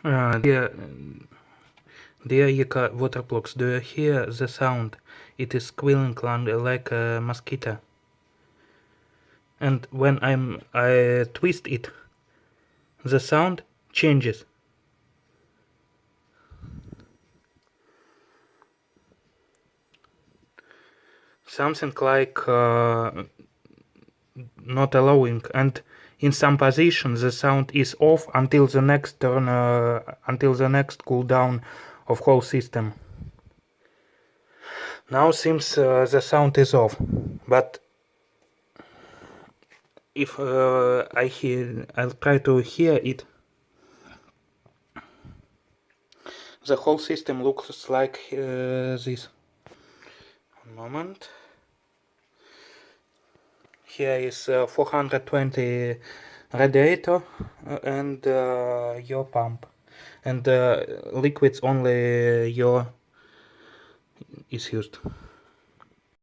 Dear Yeka water blocks, do you hear the sound? It is squealing like a mosquito. And when I twist it, the sound changes. Something like not allowing, and in some positions the sound is off until the next turn, until the next cooldown of whole system. Now seems the sound is off, but if I'll try to hear it. The whole system looks like this. One moment. Here is 420 radiator and your pump, and liquids only your is used.